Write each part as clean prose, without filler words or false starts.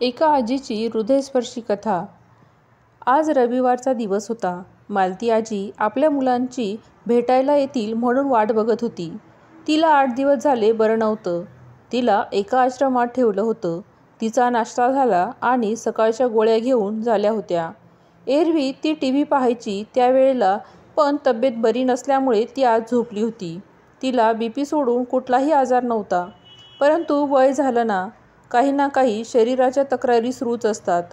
एका आजीची हृदयस्पर्शी कथा। आज रविवारचा दिवस होता। मालती आजी आपल्या मुलांची भेटायला येतील म्हणून वाट बघत होती। तिला 8 दिवस झाले बरं नव्हतं। तिला एका आश्रमात ठेवलं होतं। तिचा नाश्ता झाला आणि सकाळच्या गोळ्या घेऊन झाल्या होत्या। एरवी ती टीव्ही पाहायची त्यावेळेला, पण तब्येत बरी नसल्यामुळे ती आज झोपली होती। तिला बीपी सोडून कुठलाही आजार नव्हता, परंतु वय झालं ना काही शरीराच्या तक्रारी सुरूच असतात।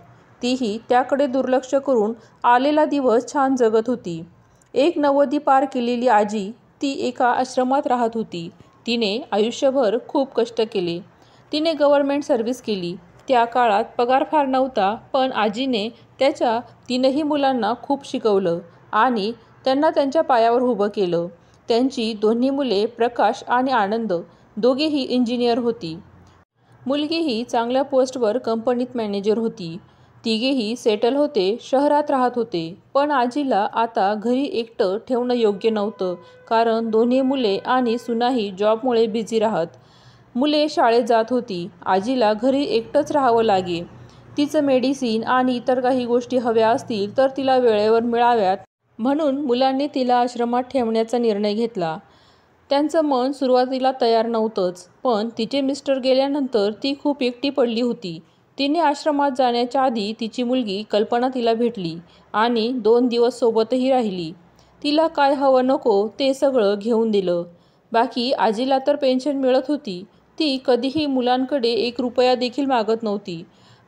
तीही त्याकडे दुर्लक्ष करून आलेला दिवस छान जगत होती। एक 90 पार केलेली आजी ती एका आश्रमात राहत होती। तिने आयुष्यभर खूप कष्ट केले। तिने गव्हर्नमेंट सर्व्हिस केली। त्या काळात पगार फार नव्हता, पण आजीने त्याच्या 3ही मुलांना खूप शिकवलं आणि त्यांना त्यांच्या पायावर उभं केलं। त्यांची दोन्ही मुले प्रकाश आणि आनंद दोघेही इंजिनियर होती। मुलगीही चांगल्या पोस्टवर कंपनीत मॅनेजर होती। तिघेही सेटल होते, शहरात राहत होते। पण आजीला आता घरी एकटं ठेवणं योग्य नव्हतं, कारण दोन्ही मुले आणि सुनाही जॉबमुळे बिझी राहत। मुले शाळेत जात होती। आजीला घरी एकटंच राहावं लागे। तिचं मेडिसिन आणि इतर काही गोष्टी हव्या असतील तर तिला वेळेवर मिळाव्यात, म्हणून मुलांनी तिला आश्रमात ठेवण्याचा निर्णय घेतला। त्यांचं मन सुरुवातीला तयार नव्हतंच, पण तिचे मिस्टर गेल्यानंतर ती खूप एकटी पडली होती। तिने आश्रमात जाण्याच्या आधी तिची मुलगी कल्पना तिला भेटली आणि 2 दिवस सोबतही राहिली। तिला काय हवं नको ते सगळं घेऊन दिलं। बाकी आजीला तर पेन्शन मिळत होती। ती कधीही मुलांकडे 1 रुपया देखील मागत नव्हती,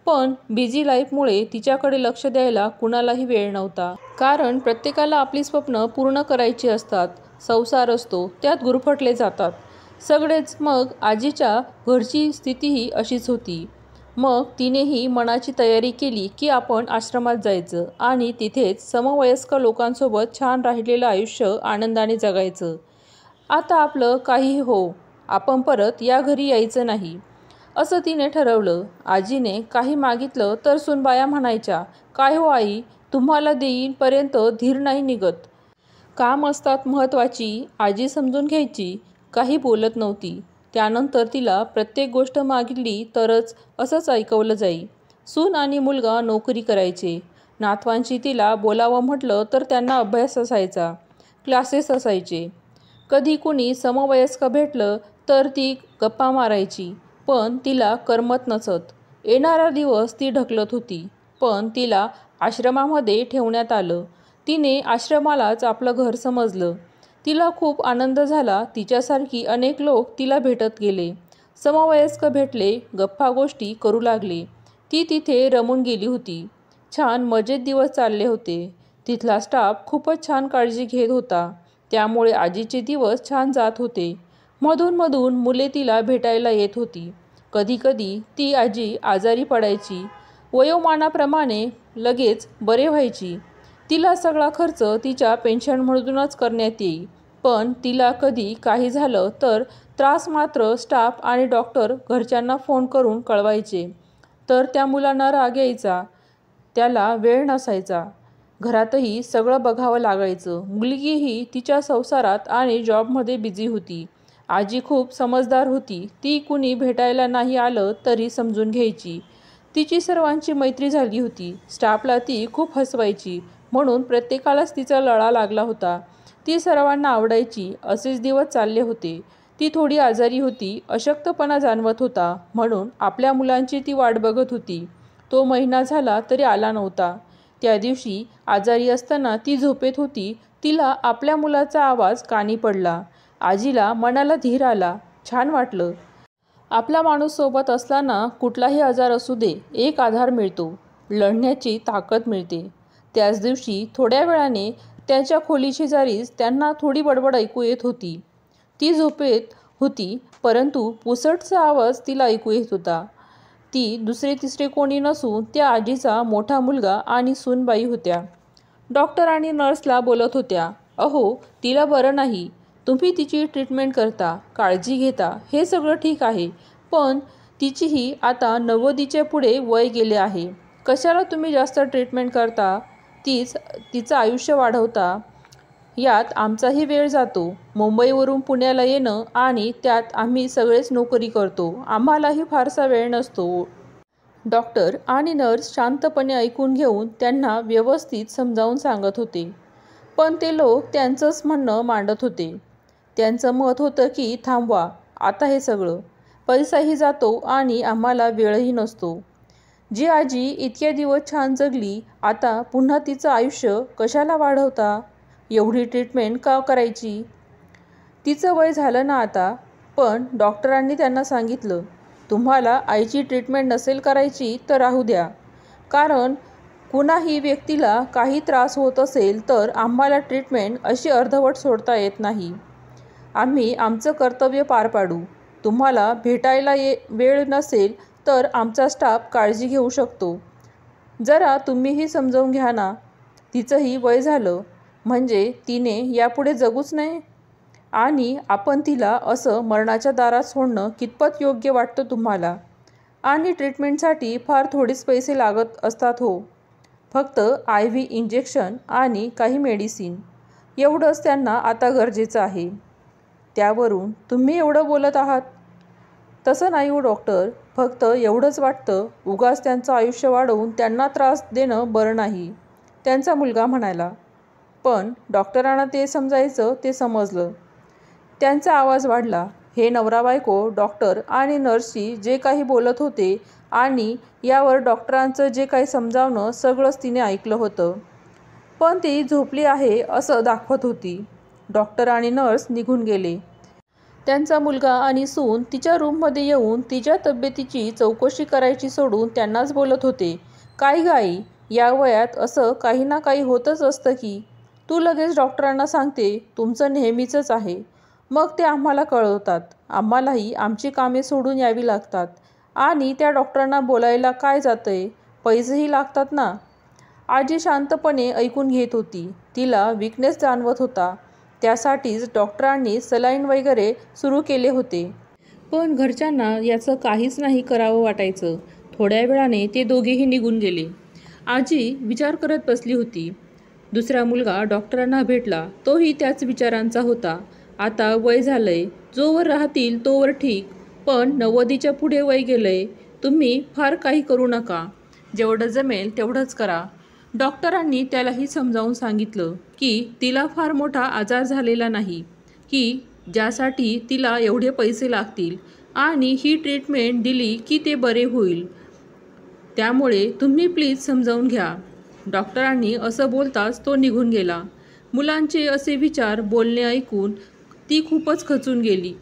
पण बिझी लाईफमुळे तिच्याकडे लक्ष द्यायला कुणालाही वेळ नव्हता। कारण प्रत्येकाला आपली स्वप्न पूर्ण करायची असतात। संसार असतो, त्यात गुरफटले जातात सगळेच। मग आजीच्या घरची स्थितीही अशीच होती। मग तिनेही मनाची तयारी केली की आपण आश्रमात जायचं आणि तिथेच समवयस्क लोकांसोबत छान राहिलेलं आयुष्य आनंदाने जगायचं। आता आपलं काहीही हो, आपण परत या घरी यायचं नाही, असं तिने ठरवलं। आजीने काही मागितलं तर सुनबाया म्हणायच्या, काय हो आई, तुम्हाला देईन पर्यंत धीर नाही निघत। काम असतात महत्त्वाची, आजी समजून घ्यायची, काही बोलत नव्हती। त्यानंतर तिला प्रत्येक गोष्ट मागितली तरच असंच ऐकवलं जाई। सून आणि मुलगा नोकरी करायचे। नातवांशी तिला बोलावं म्हटलं तर त्यांना अभ्यास असायचा, क्लासेस असायचे। कधी कुणी समवयस्क भेटलं तर ती गप्पा मारायची, पण तिला करमत नसत। येणारा दिवस ती ढकलत होती, पण तिला आश्रमामध्ये ठेवण्यात आलं। तिने आश्रमालाच आपलं घर समजलं। तिला खूप आनंद झाला। तिच्यासारखी अनेक लोक तिला भेटत गेले, समवयस्क भेटले, गप्पा गोष्टी करू लागले। ती तिथे रमून गेली होती। छान मजेत दिवस चालले होते। तिथला स्टाफ खूपच छान काळजी घेत होता, त्यामुळे आजीचे दिवस छान जात होते। मधून मधून मुले तिला भेटायला येत होती। कधी कधी ती आजी आजारी पडायची, वयोमानाप्रमाणे लगेच बरे व्हायची। तिला सगळा खर्च तिच्या पेन्शनमधूनच करण्यात येई, पण तिला कधी काही झालं तर त्रास मात्र स्टाफ आणि डॉक्टर घरच्यांना फोन करून कळवायचे, तर त्या मुलांना राग यायचा, त्याला वेळ नसायचा। घरातही सगळं बघावं लागायचं। मुलगीही तिच्या संसारात आणि जॉबमध्ये बिझी होती। आजी खूप समजदार होती। ती कुणी भेटायला नाही आलं तरी समजून घ्यायची। तिची सर्वांची मैत्री झाली होती। स्टाफला ती खूप हसवायची, म्हणून प्रत्येकालाच तिचा लळा लागला होता। ती सर्वांना आवडायची। असेच दिवस चालले होते। ती थोडी आजारी होती, अशक्तपणा जाणवत होता, म्हणून आपल्या मुलांची ती वाट बघत होती। तो महिना झाला तरी आला नव्हता। त्या दिवशी आजारी असताना ती झोपेत होती। तिला आपल्या मुलाचा आवाज कानी पडला। आजीला मनाला धीर आला, छान वाटलं। आपला माणूस सोबत असला ना, कुठलाही आजार असू दे, एक आधार मिळतो, लढण्याची ताकद मिळते। त्याच दिवशी थोड्या वेळाने त्यांच्या खोलीशेजारीच त्यांना थोडी बडबड ऐकू येत होती। ती झोपेत होती, परंतु पुसटचा आवाज तिला ऐकू येत होता। ती दुसरे तिसरे कोणी नसून त्या आजीचा मोठा मुलगा आणि सूनबाई होत्या। डॉक्टर आणि नर्सला बोलत होत्या, अहो, तिला बरं नाही, तुम्ही तिची ट्रीटमेंट करता, काळजी घेता, हे सगळं ठीक आहे, पण तिचीही आता 90च्या पुढे वय गेले आहे। कशाला तुम्ही जास्त ट्रीटमेंट करता, तिचं आयुष्य वाढवता, यात आमचाही वेळ जातो। मुंबईवरून पुण्याला येणं आणि त्यात आम्ही सगळेच नोकरी करतो, आम्हालाही फारसा वेळ नसतो। डॉक्टर आणि नर्स शांतपणे ऐकून घेऊन त्यांना व्यवस्थित समजावून सांगत होते. पण ते लोक त्यांचंच म्हणणं मांडत होते. त्यांचं मत होतं की थांबवा, आता हे सगळं. पैसाही जातो आणि आम्हाला वेळही नसतो. जी आजी इतक्या दिवस छान जगली, आता पुन्हा तिचं आयुष्य कशाला वाढवता? एवढी ट्रीटमेंट का करायची? तिचं वय झालं ना आता. पण डॉक्टरांनी त्यांना सांगितलं, तुम्हाला आईची ट्रीटमेंट नसेल करायची तर राहू द्या. कारण कुणाही व्यक्तीला काही त्रास होत असेल तर आम्हाला ट्रीटमेंट अशी अर्धवट सोडता येत नाही. आम्ही आमचं कर्तव्य पार पाडू. तुम्हाला भेटायला वेळ नसेल तर आमचा स्टाफ काळजी घेऊ शकतो. जरा तुम्हीही समजावून घ्या ना. तिचंही वय झालं, म्हणजे तिने यापुढे जगूच नये. आणि आपण तिला असं मरणाच्या दारात सोडणं कितपत योग्य वाटतं तुम्हाला? आणि ट्रीटमेंटसाठी फार थोडेच पैसे लागत असतात हो. फक्त IV इंजेक्शन आणि काही मेडिसिन एवढंच त्यांना आता गरजेचं आहे. त्यावरून तुम्ही एवढं बोलत आहात? तसं नाही हो डॉक्टर, फक्त एवढंच वाटतं, उगाच त्यांचं आयुष्य वाढवून त्यांना त्रास देणं बरं नाही, त्यांचा मुलगा म्हणाला. पण डॉक्टरांना ते समजायचं ते समजलं. त्यांचा आवाज वाढला. हे नवरा बायको डॉक्टर आणि नर्सशी जे काही बोलत होते आणि यावर डॉक्टरांचं जे काही समजावणं सगळंच तिने ऐकलं होतं. पण ती झोपली आहे असं दाखवत होती. डॉक्टर आणि नर्स निघून गेले. त्यांचा मुलगा आणि सून तिच्या रूममध्ये येऊन तिच्या तब्येतीची चौकशी करायची सोडून त्यांनाच बोलत होते. काय गाई, या वयात असं काही ना काही होतच असतं की. तू लगेच डॉक्टरांना सांगते तुमचं नेहमीचंच आहे. मग ते आम्हाला कळवतात. आम्हालाही आमची कामे सोडून यावी लागतात. आणि त्या डॉक्टरांना बोलायला काय जातंय, पैसेही लागतात ना. आजी शांतपणे ऐकून घेत होती. तिला वीकनेस जाणवत होता. त्यासाठीच डॉक्टरांनी सलाईन वगैरे सुरू केले होते. पण घरच्यांना याचं काहीच नाही करावं वाटायचं. थोड्या वेळाने ते दोघेही निघून गेले. आजी विचार करत बसली होती. दुसरा मुलगा डॉक्टरांना भेटला. तोही त्याच विचारांचा होता. आता वय झालंय, जोवर राहतील तोवर ठीक, पण 90च्या पुढे वय गेलंय. तुम्ही फार काही करू नका. जेवढं जमेल तेवढंच करा. डॉक्टरांनी त्यालाही समजावून सांगितलं की तिला फार मोठा आजार झालेला नाही, की ज्यासाठी तिला एवढे पैसे लागतील, आणि ही ट्रीटमेंट दिली की ते बरे होईल. त्यामुळे तुम्ही प्लीज समजावून घ्या. डॉक्टरांनी असं बोलताच तो निघून गेला. मुलांचे असे विचार बोलणे ऐकून ती खूपच खचून गेली.